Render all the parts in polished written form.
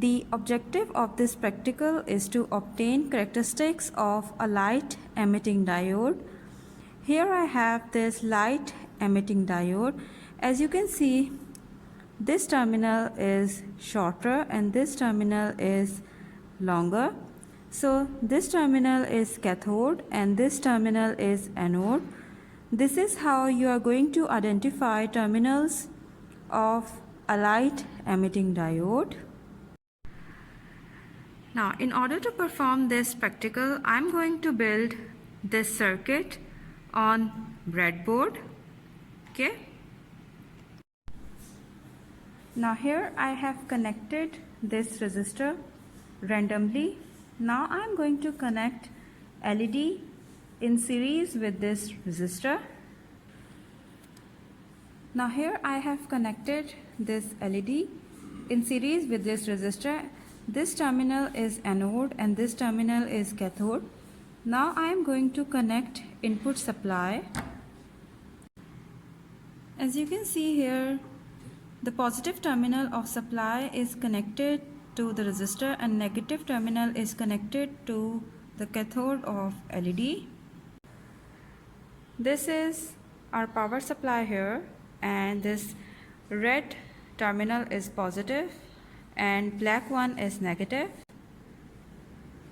The objective of this practical is to obtain characteristics of a light emitting diode. Here I have this light emitting diode. As you can see, this terminal is shorter and this terminal is longer. So this terminal is cathode and this terminal is anode. This is how you are going to identify terminals of a light emitting diode. Now, in order to perform this practical, I'm going to build this circuit on breadboard. Okay. Now here I have connected this resistor randomly. Now I'm going to connect LED in series with this resistor. Now here I have connected this LED in series with this resistor. This terminal is anode and this terminal is cathode. Now I am going to connect input supply. As you can see here, the positive terminal of supply is connected to the resistor and negative terminal is connected to the cathode of LED. This is our power supply here, and this red terminal is positive and black one is negative.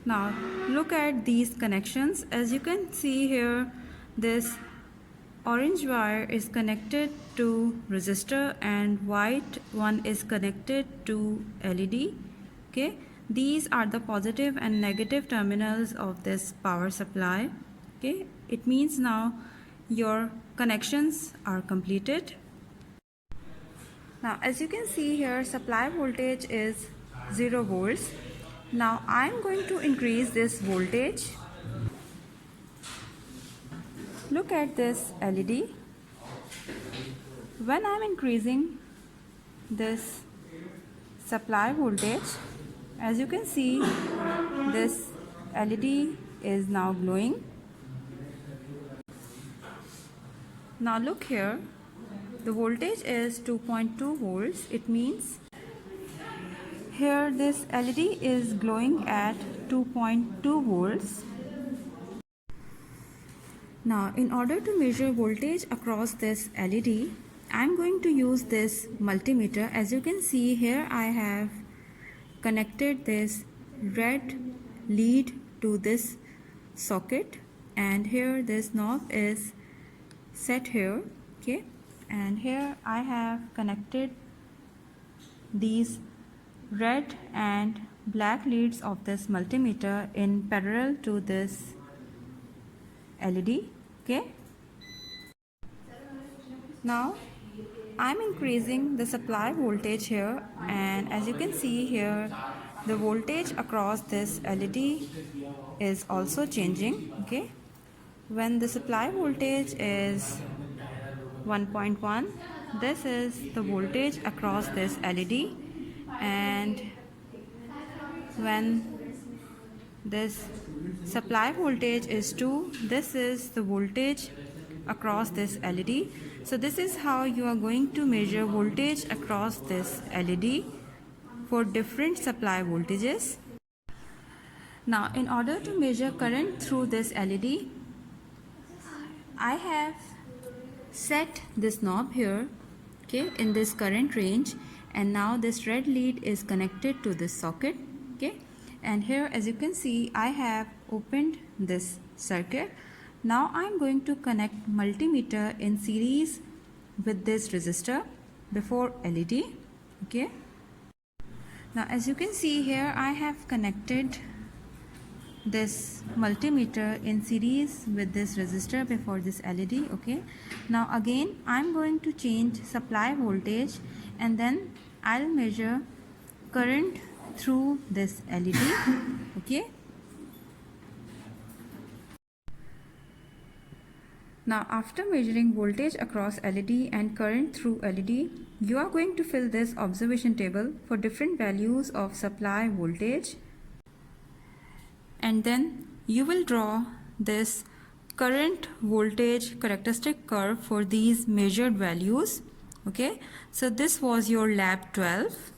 Now look at these connections. As you can see here, this orange wire is connected to resistor and white one is connected to LED. Okay, these are the positive and negative terminals of this power supply. Okay, it means now your connections are completed. Now as you can see here, supply voltage is 0 volts. Now I am going to increase this voltage. Look at this LED. When I am increasing this supply voltage, as you can see, this LED is now glowing. Now look here, the voltage is 2.2 volts. It means here this LED is glowing at 2.2 volts. Now in order to measure voltage across this LED, I am going to use this multimeter. As you can see here, I have connected this red lead to this socket, and here this knob is set here. Okay, and here I have connected these red and black leads of this multimeter in parallel to this LED. Okay, now I'm increasing the supply voltage here, and as you can see here, the voltage across this LED is also changing. Okay, when the supply voltage is 1.1, this is the voltage across this LED, and when this supply voltage is 2, this is the voltage across this LED. So this is how you are going to measure voltage across this LED for different supply voltages. Now in order to measure current through this LED, I have set this knob here, okay, in this current range, and now this red lead is connected to this socket. Okay, and here as you can see, I have opened this circuit. Now I am going to connect multimeter in series with this resistor before LED. Okay, now as you can see here, I have connected this multimeter in series with this resistor before this LED. Okay, now again I'm going to change supply voltage, and then I'll measure current through this LED. Okay, now after measuring voltage across LED and current through LED, you are going to fill this observation table for different values of supply voltage, and then you will draw this current voltage characteristic curve for these measured values. Okay, so this was your lab 12.